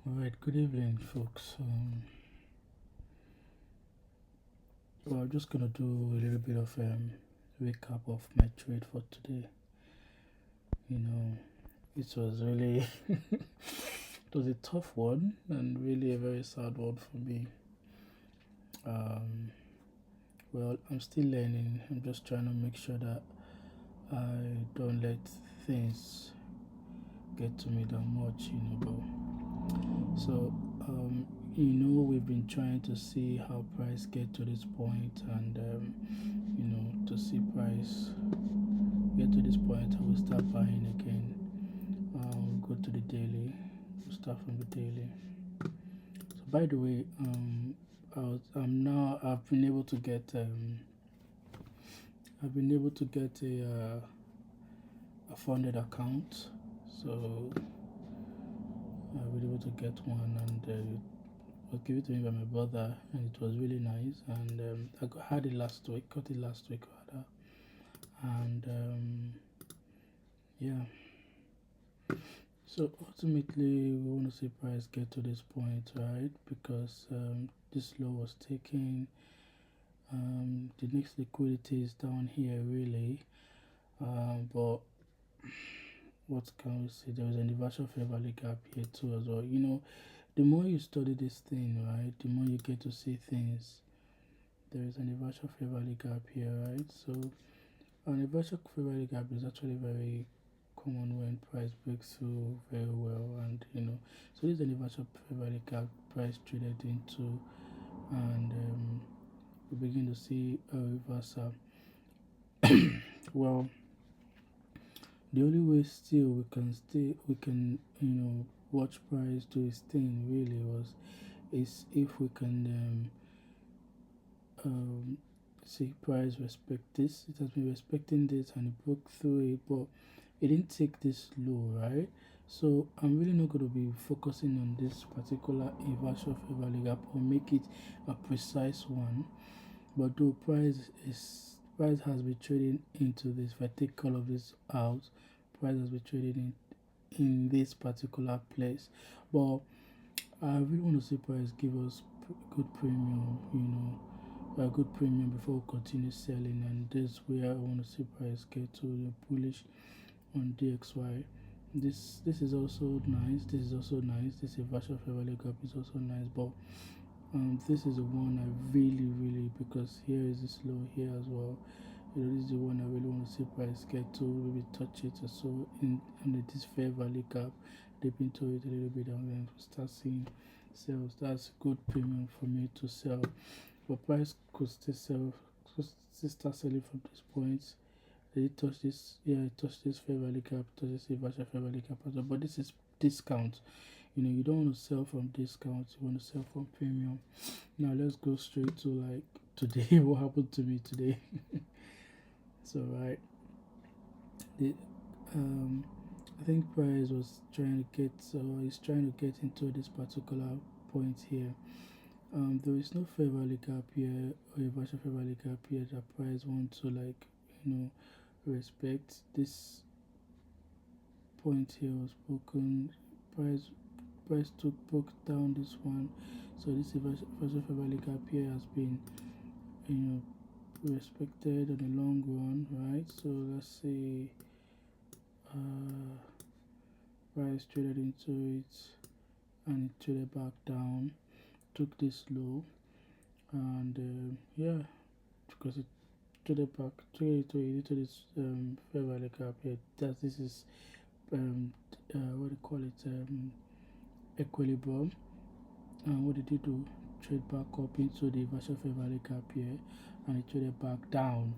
Alright, good evening, folks. I'm just gonna do a little bit of recap of my trade for today. You know, it was really it was a tough one and really a very sad one for me. Um, I'm still learning. I'm just trying to make sure that I don't let things get to me that much. But so we've been trying to see how price get to this point, and to see price get to this point, I will start buying again. Go to the daily. We'll start from the daily. So by the way, I've been able to get a funded account. So I've been able to get one, and it was given to me by my brother, and it was really nice. And had it last week, got it last week rather, and yeah. So ultimately, we want to see price get to this point, right? Because this low was taken. The next liquidity is down here, really. But what can we see? There was an inversion fair value gap here too, as well. The more you study this thing, right, the more you get to see things. There is an inversion fair value gap here, right? So an inversion fair value gap is actually very common when price breaks through very well, and so this is an inversion fair value gap price traded into, and we begin to see a reversal. Well, the only way still we can watch price do its thing really is if we can see price respect this. It has been respecting this and it broke through it, but it didn't take this low, right? So I'm really not going to be focusing on this particular inversion fair value gap or make it a precise one. But though price has been trading into this, if I take all of this out, price has been trading in this particular place. But I really want to see price give us good premium, a good premium before we continue selling, and this way I want to see price get to the bullish on DXY. This is also nice. This is also nice. This inversion fair value gap is also nice, but this is the one I really, because here is this low here as well. This is the one I really want to see price get to, maybe touch it or so in this fair value gap, dip into it a little bit, and then start seeing sales. That's good premium for me to sell. But price could still start selling from this point. It touched this, yeah, it touched this fair value gap, touched this inversion fair value gap as well. But this is discount. You don't want to sell from discount, you want to sell from premium. Now let's go straight to like today. What happened to me today? So right, the I think price was trying to get, is trying to get into this particular point here. There is no fair value gap here or inversion fair value gap here that price wants to respect. This point here was broken. Price broke down this one, so this inversion fair value gap here has been respected on the long run, right? So let's see, price traded into it and it traded back down, took this low, and yeah, because it traded back traded into this fair value gap here. This is what do you call it, equilibrium. And what did it do? Trade back up into the inversion fair value gap here, and it traded back down.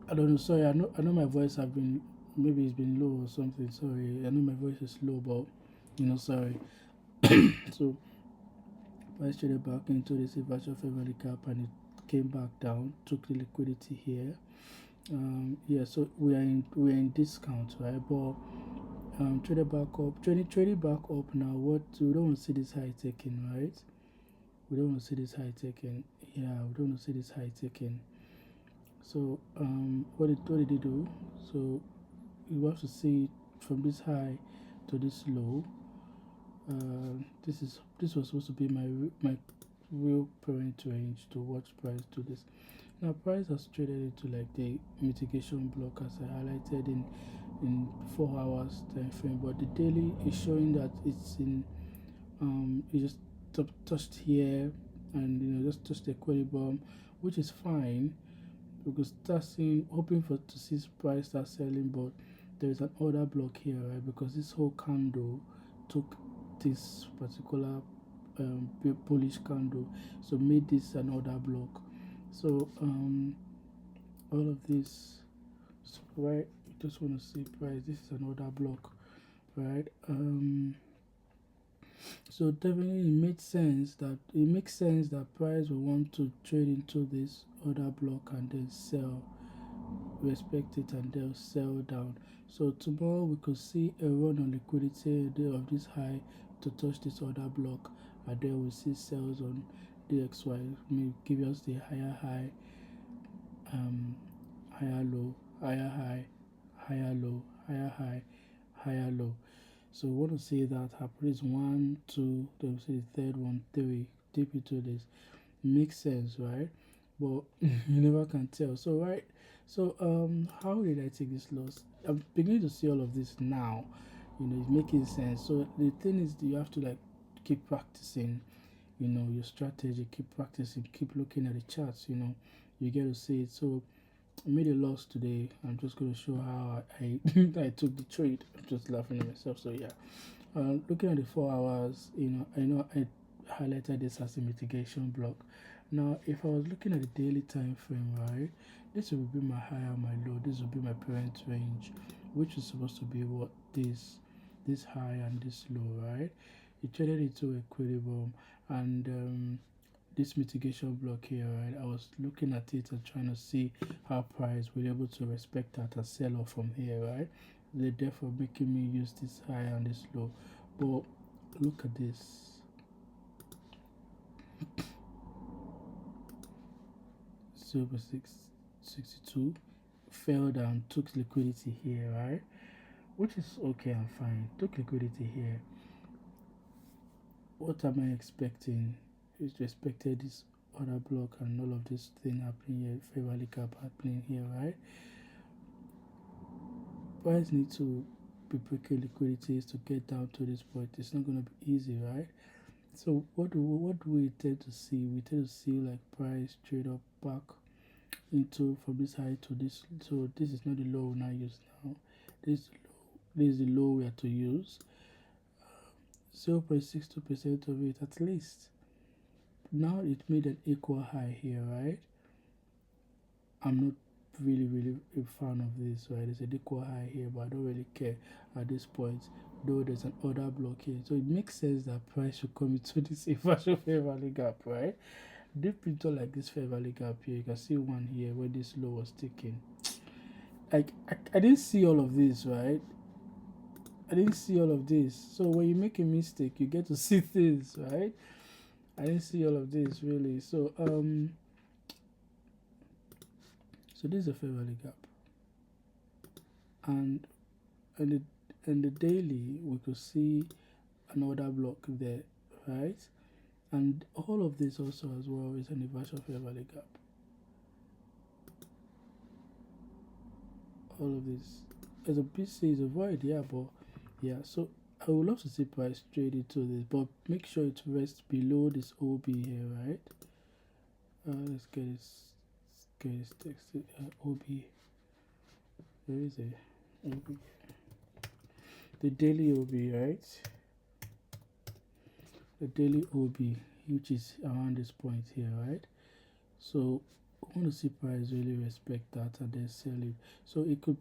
I don't know, sorry, I know my voice have been, maybe it's been low or something, sorry, I know my voice is low, but sorry. So price traded back into this inversion fair value gap, and it came back down, took the liquidity here. Yeah, so we're in discount, right? But traded back up, trading back up now. What, we don't want to see this high taken, right? We don't want to see this high taken. Yeah, we don't want to see this high taken. So what did it do? So you have to see from this high to this low. This was supposed to be my real parent range to watch price do this. Now price has traded into like the mitigation block as I highlighted in 4 hours time frame, but the daily is showing that it's in it just touched here, and just touched the equilibrium, which is fine because start seeing hoping for to see price start selling, but there is an order block here, right? Because this whole candle took this particular bullish candle, so made this an order block. So all of this, so, right? You just want to see price. This is an order block, right? So definitely it makes sense that price will want to trade into this order block and then sell, respect it, and they'll sell down. So tomorrow we could see a run on liquidity of this high to touch this order block, and then we see sales on DXY may give us the higher high, higher low, higher high, higher low, higher high, higher low. So we want to see that happen. Is 1, 2, then we see the third one, 3. Deep into this makes sense, right? But you never can tell. So right, so how did I take this loss? I'm beginning to see all of this now. It's making sense. So the thing is, you have to like keep practicing. Your strategy. Keep practicing. Keep looking at the charts. You get to see it. So I made a loss today. I'm just going to show how I I took the trade. I'm just laughing at myself. So yeah, looking at the 4 hours, I know I highlighted this as a mitigation block. Now, if I was looking at the daily time frame, right, this will be my high and my low. This will be my parent range, which is supposed to be what this high and this low, right? It traded into equilibrium, and this mitigation block here, right? I was looking at it and trying to see how price will be able to respect that and sell off from here, right? They're therefore making me use this high and this low. But look at this. 0.662 fell down, took liquidity here, right? Which is okay and fine. Took liquidity here. What am I expecting? Is expected this other block and all of this thing happening here, fair value gap happening here, right? Price need to be breaking liquidities to get down to this point. It's not going to be easy, right? So what do we tend to see? We tend to see like price trade up back into from this high to this. So this is not the low we now use now. This is the low we have to use. 0.62% of it at least. Now it made an equal high here, right? I'm not really a fan of this, right? There's an equal high here, but I don't really care at this point, though there's an order block here. So it makes sense that price should come into this inversion fair value gap, right? Deep into like this fair value gap here, you can see one here where this low was taken. Like I didn't see all of this, right? I didn't see all of this. So when you make a mistake, you get to see things, right? I didn't see all of this really. So so this is a fair value gap, and the daily we could see another block there, right? And all of this also as well is an inversion fair value gap. All of this as a BC is a void, yeah, but yeah. So I would love to see price trade into this, but make sure it rests below this OB here, right? Let's get this text. OB. Where is it? OB. The daily OB, right? The daily OB, which is around this point here, right? So I want to see price really respect that and then sell it. So it could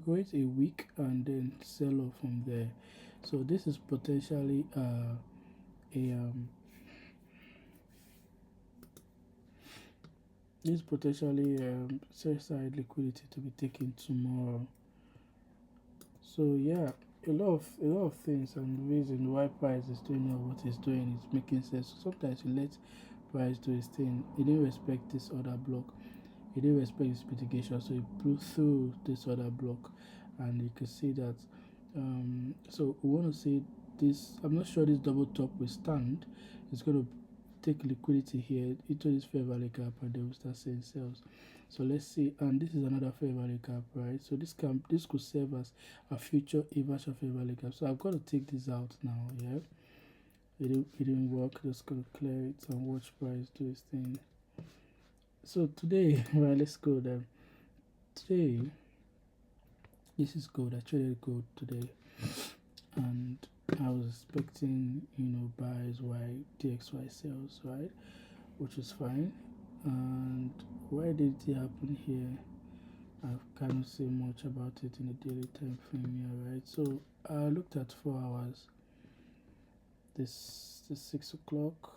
create a week and then sell off from there. So this is potentially sell side liquidity to be taken tomorrow. So yeah, a lot of things, and the reason why price is doing what it's doing is making sense. So sometimes you let price do its thing. It didn't respect this other block. It didn't respect this mitigation, so it blew through this other block, and you can see that. So we want to see this, I'm not sure this double top will stand. It's going to take liquidity here into this fair value gap, and then we start seeing sales. So let's see. And this is another fair value gap, right? So this could serve as a future inversion fair value gap. So I've got to take this out now. Yeah, it didn't work. Just gonna clear it and watch price do its thing. So today, right, let's go then. Today, this is gold. I traded gold today, and I was expecting, buys DXY sales, right, which is fine. And why did it happen here? I cannot say much about it in the daily time frame here, right? So I looked at 4 hours. This 6 o'clock.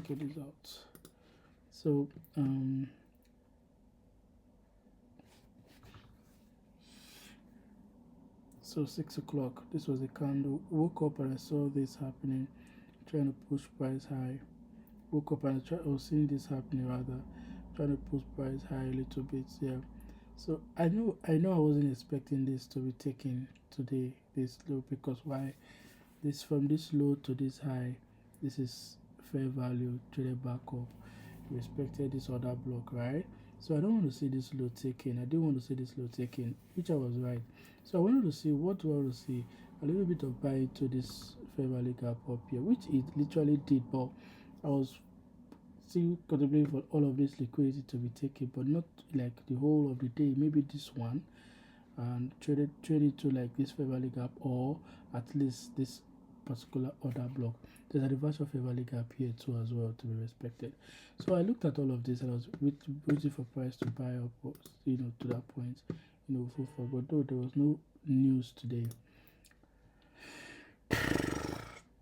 Get this out. So so 6 o'clock. This was a candle. Woke up and I saw this happening, trying to push price high. Woke up and I was seeing this happening rather, trying to push price high a little bit. Yeah. So I know I wasn't expecting this to be taken today, this low, because why? This from this low to this high, this is fair value traded back up. Respected this other block, right? So I don't want to see this low taken. I didn't want to see this low taken, which I was right. So I wanted to see what do I want to see, a little bit of buy to this fair value gap up here, which it literally did, but I was still contemplating for all of this liquidity to be taken, but not like the whole of the day, maybe this one, and trade it to like this fair value gap, or at least this particular other block. There's a reversal fair value gap here too as well to be respected. So I looked at all of this and I was waiting for price to buy up, to that point, but though there was no news today,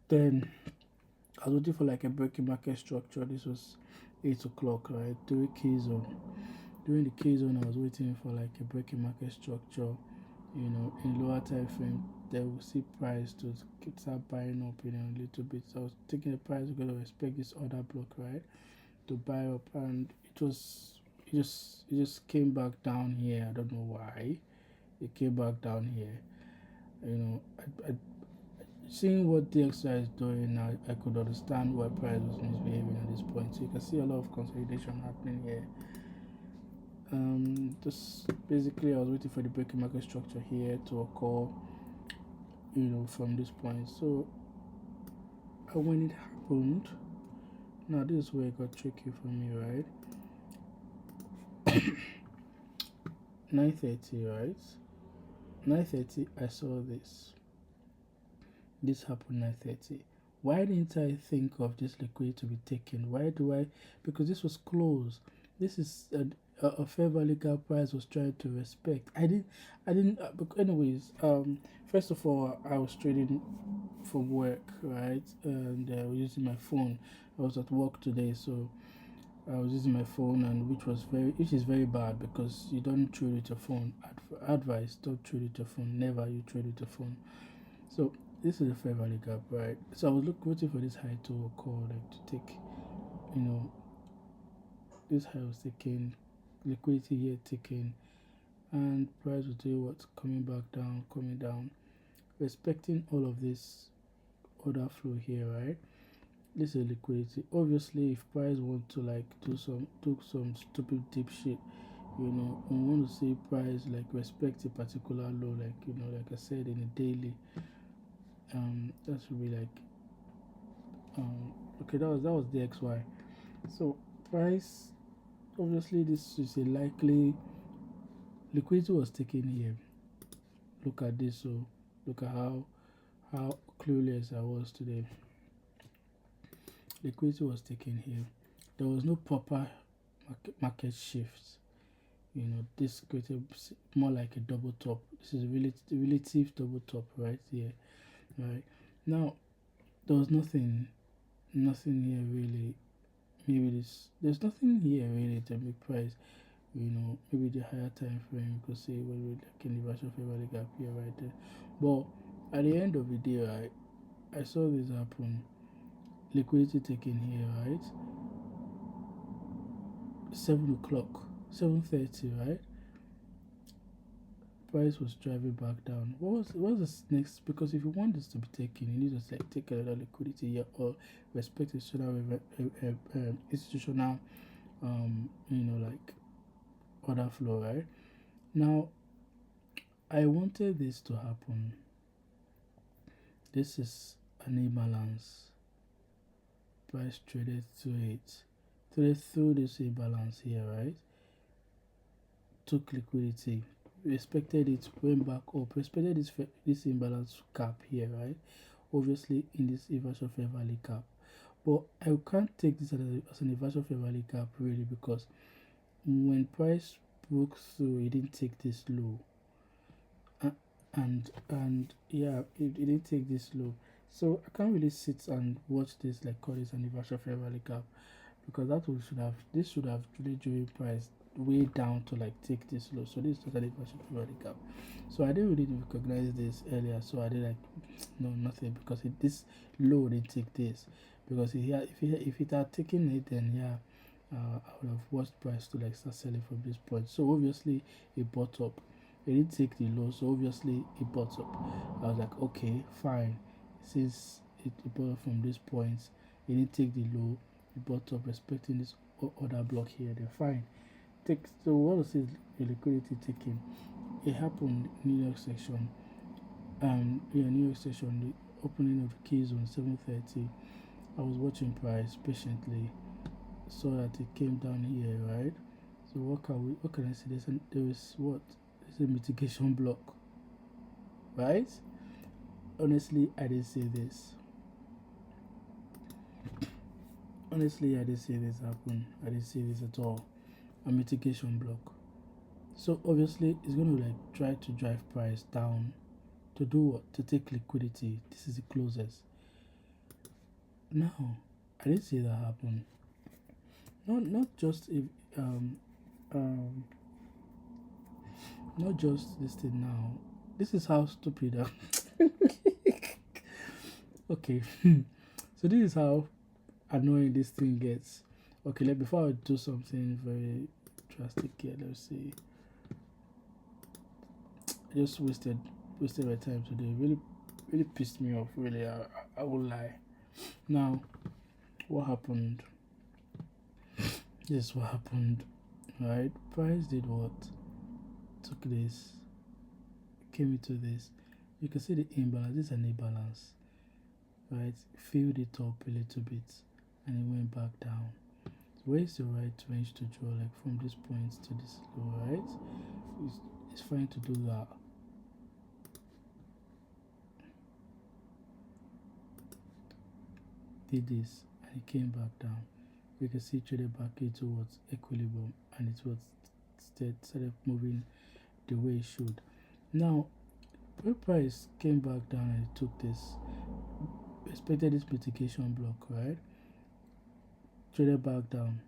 then I was waiting for like a breaking market structure. This was 8 o'clock, right? During the K zone, I was waiting for like a breaking market structure, in lower time frame. They will see price to start buying up, a little bit. So I was thinking the price is going to respect this other block, right, to buy up, and it just came back down here. I don't know why it came back down here. I seeing what DXY is doing now, I could understand why price was misbehaving at this point. So you can see a lot of consolidation happening here. Just basically I was waiting for the breaking market structure here to occur, from this point. So when it happened, now this is where it got tricky for me, right? 9:30, right? 9:30 I saw this happened 9:30. Why didn't I think of this liquidity to be taken? Because this was closed. This is a fair value gap price was trying to respect. I didn't but anyways, first of all, I was trading from work, right? And I was using my phone. I was at work today, so I was using my phone, and which is very bad, because you don't trade with your phone. Advice: don't trade with your phone. Never you trade with your phone. So this is a fair value gap, right? So I was waiting for this high to occur, like to take, this high was taken, liquidity here taken, and price will do what? Coming down, respecting all of this order flow here, right? This is liquidity. Obviously, if price want to like do some stupid deep shit, we want to see price like respect a particular low, like like I said, in a daily. That should be like okay, that was the XY. So price, obviously this is a likely liquidity was taken here. Look at this. So look at how clueless I was today. Liquidity was taken here. There was no proper market shift. This created more like a double top. This is a relative double top right here. Right now, there was nothing here really. Maybe there's nothing here really to make price. Maybe the higher time frame, you could say, when we like in the version favor the gap here right there. But at the end of the day, I saw this happen. Liquidity taken here, right? 7 o'clock, 7:30, right? price was driving back down. What was this next? Because if you want this to be taken, you need to take another liquidity here or respect institutional like order flow, right? Now I wanted this to happen. This is an imbalance. Price traded through this imbalance here, right? Took liquidity, respected it, went back up, respected this imbalance cap here, right? Obviously in this inversion fair value cap, but I can't take this as an inversion fair value cap really, because when price broke through, it didn't take this low, and yeah, it didn't take this low. So I can't really sit and watch this like call this an inversion fair value cap, because this should have really driven price way down to like take this low. So this is totally inversion fair value cap. So I didn't really recognize this earlier, so I did like no, nothing, because this low didn't take this, because if it had taken it, then yeah, I would have watched price to like start selling from this point. So obviously it bought up. It didn't take the low, so obviously it bought up. I was like, okay, fine. Since it bought up from this point, it didn't take the low, it bought up respecting this other block here, then fine. So what was the liquidity taking? It happened New York session. New York session, the opening of the keys on 7:30. I was watching price patiently, saw that it came down here, right? So what can I say? There is what? There's a mitigation block, right? Honestly, I didn't see this. Honestly, I didn't see this happen. I didn't see this at all. A mitigation block. So obviously, it's going to like try to drive price down to do what? To take liquidity. This is the closest. Now, I didn't see that happen. Not just if not just this thing now. This is how stupid okay. So this is how annoying this thing gets. Okay, before I do something very drastic here, let's see. I just wasted my time today. Really pissed me off. Really, I won't lie. Now, what happened? This is what happened, right? Price did what? Took this, came into this. You can see the imbalance. This is an imbalance, right? Filled it up a little bit, and it went back down. So where is the right range to draw? Like from this point to this low, right? It's fine to do that. Did this, and it came back down. You can see traded back into what's equilibrium, and it was started moving the way it should. Now, when price came back down and it took this, expected this mitigation block, right? Traded back down,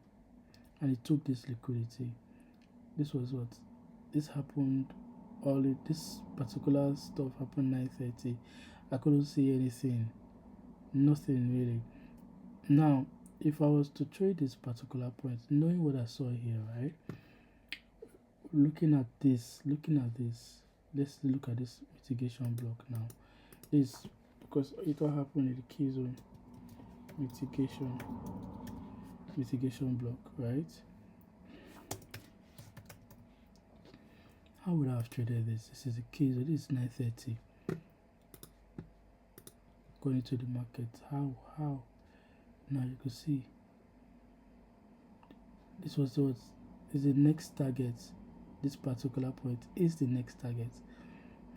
and it took this liquidity. This was what? This happened. This particular stuff happened 9:30. I couldn't see anything, nothing really. Now, if I was to trade this particular point, knowing what I saw here, right? Looking at this, let's look at this mitigation block now. This, because it all happened in the key zone mitigation block, right? How would I have traded this? This is the key zone. This is 9:30. Going to the market. How? Now you can see this was what is the next target. This particular point is the next target.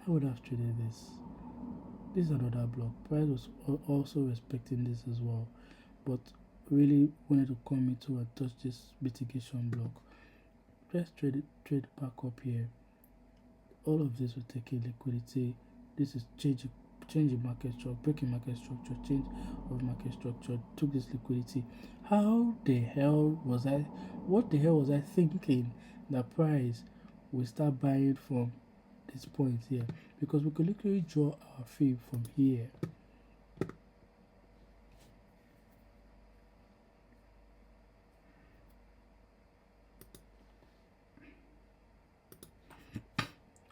How would I have traded this? This is another block. Price was also respecting this as well, but really wanted to come into and touch this mitigation block. Let's trade back up here. All of this will take a liquidity. This is changing market structure, breaking market structure, change of market structure, took this liquidity. What the hell was I thinking that price will start buying from this point here? Because we could literally draw our fee from here.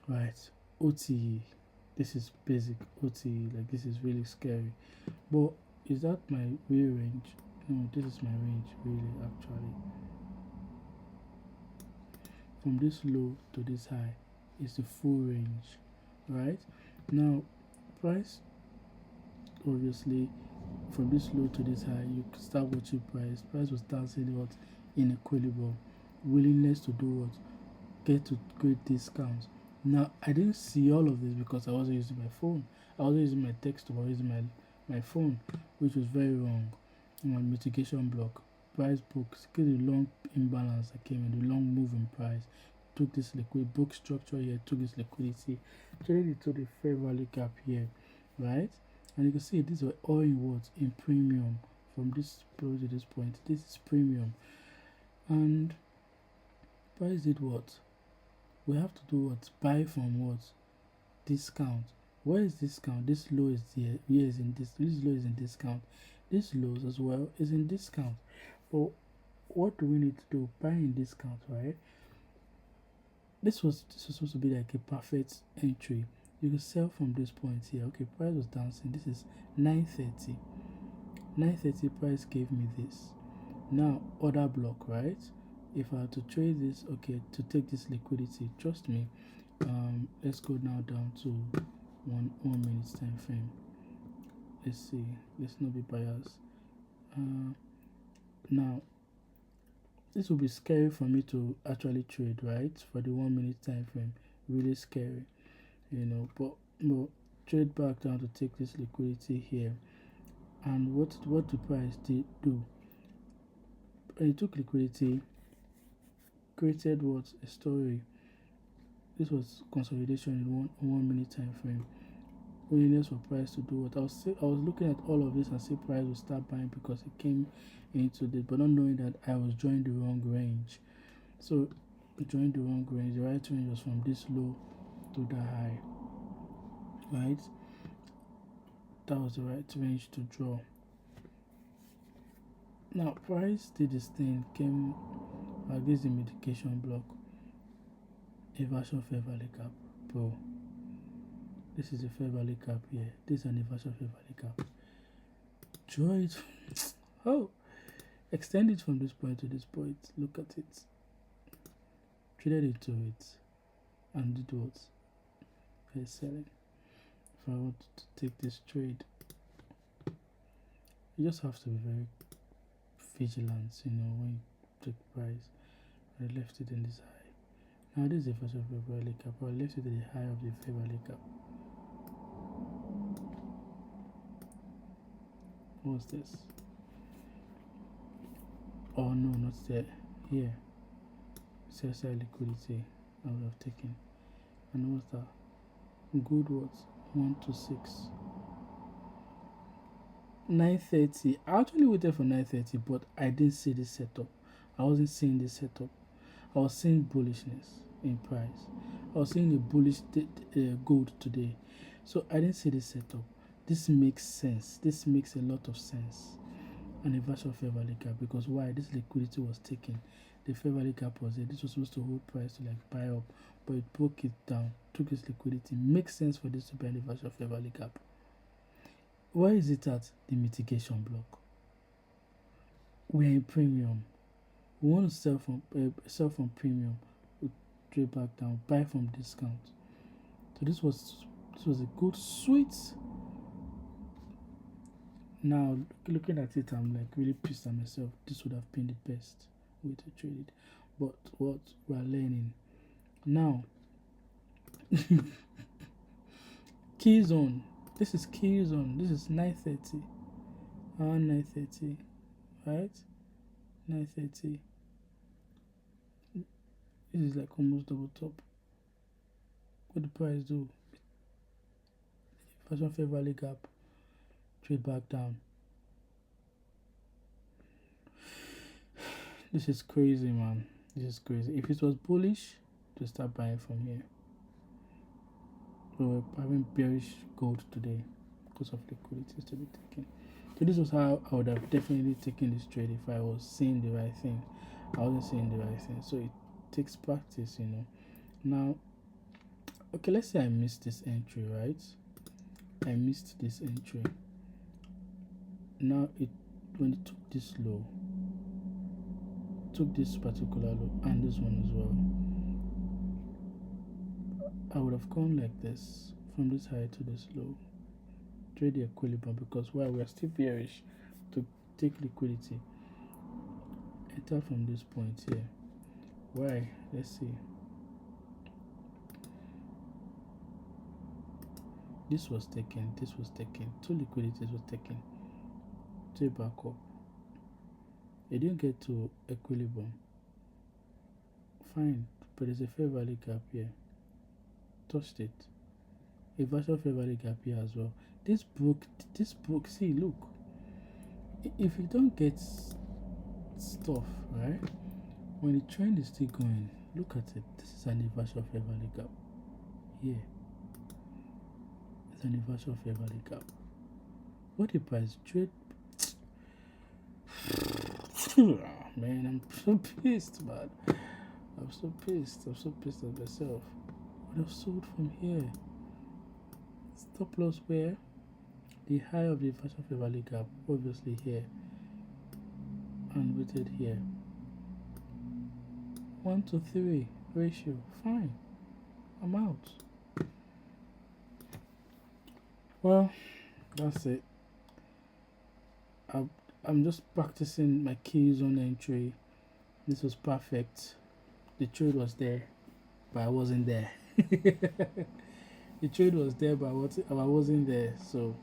right? OTE, this is basic OTE, like this is really scary. But is that my real range? No, this is my range really actually. From this low to this high is the full range, right? Now price, obviously from this low to this high, you start watching price was dancing what in equilibrium, willingness to do what, get to great discounts. Now I didn't see all of this because I wasn't using my phone. I wasn't using my text, I was using my phone, which was very wrong. My mitigation block, price books, get the long imbalance that came in, the long move in price, took this liquid book structure here, took this liquidity, traded it to the fair value gap here, right? And you can see these were all in what, in premium. From this point to this point, this is premium. And price did what? We have to do what? Buy from what? Discount. Where is discount? This low is here. Here is in this low is in discount. This lows as well is in discount. But what do we need to do? Buy in discount, right? This was supposed to be like a perfect entry. You can sell from this point here. Okay, price was dancing. This is 930. 930 price gave me this. Now order block, right? If I had to trade this, okay, to take this liquidity, trust me. Let's go now down to one minute time frame. Let's see. Let's not be biased. Now this will be scary for me to actually trade, right? For the 1 minute time frame, really scary, But trade back down to take this liquidity here. And what the price did do? It took liquidity, created what, a story. This was consolidation in one minute time frame. Willingness for price to do what I was looking at all of this and see price will start buying because it came into this, but not knowing that I was joining the wrong range. So I joined the wrong range. The right range was from this low to the high, right? That was the right range to draw. Now price did this thing, came like this, the mitigation block, inversion fair value gap, bro. This is a fair value gap here. This is an inversion fair value gap. Draw it. Oh, extend it from this point to this point. Look at it. Traded into it and did what? It's selling. If I want to take this trade, you just have to be very vigilant, when you take price. I left it in this high. Now this is the first of the fair value gap. I left it at the high of the fair value gap. What's this? Oh no, not there. Here. CSI liquidity I would have taken. And what's that? Good what? 1 to 6. 930. I actually waited for 930, but I didn't see this setup. I wasn't seeing this setup. I was seeing bullishness in price. I was seeing a bullish gold today. So I didn't see this setup. This makes sense. This makes a lot of sense. An inversion fair value gap, because why? This liquidity was taken. The fair value gap was there. This was supposed to hold price to like buy up, but it broke it down, took its liquidity. Makes sense for this to be an inversion fair value gap. Where is it at? The mitigation block. We're in premium. We want to sell from premium. We trade back down, buy from discount. So this was a good sweet. Now looking at it, I'm like really pissed at myself. This would have been the best way to trade it, but what we are learning now. Key zone. This is key zone. This is 930. 930, right? 930. This is like almost double top. What the price do? Fashion fair value gap. Trade back down. This is crazy, man. This is crazy. If it was bullish, to start buying from here. We're having bearish gold today because of liquidity to be taken. So this was how I would have definitely taken this trade if I was seeing the right thing. I wasn't seeing the right thing. So it takes practice, Now, Okay, let's say I missed this entry, right? I missed this entry. Now when it took this low, took this particular low and this one as well, I would have gone like this from this high to this low, trade the equilibrium, because while we are still bearish to take liquidity, enter from this point here. Why? Let's see. This was taken, two liquidities was taken, two back up. It didn't get to equilibrium. Fine, but there's a fair value gap here. Touched it. A virtual fair value gap here as well. This broke, see, look. If you don't get stuff, right? When the trend is still going, look at it. This is an virtual fair value gap. Here. It's an virtual fair value gap. What if I trade? Man, I'm so pissed, man. I'm so pissed at myself. Would have sold from here. Stop loss where? The high of the virtual fair value gap, obviously here. And waited here. 1-to-3 ratio. Fine. I'm out. Well, that's it. I'm just practicing my keys on entry. This was perfect. The trade was there, but I wasn't there. The trade was there, but I wasn't there. So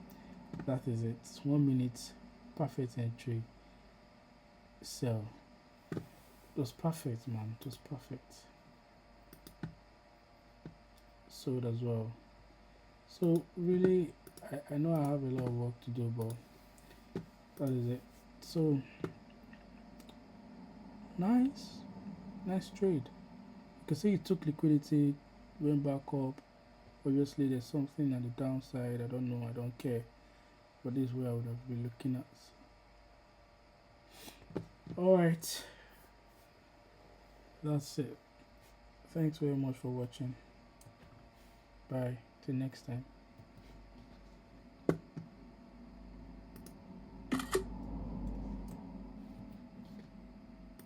that is it. 1 minute, perfect entry. Sell. It was perfect, man. It was perfect. Sold as well. So really, I know I have a lot of work to do, but that is it. So nice trade. You can see it took liquidity, went back up. Obviously there's something at the downside. I don't know, I don't care, but this is where I would have been looking at. All right, that's it. Thanks very much for watching. Bye till next time.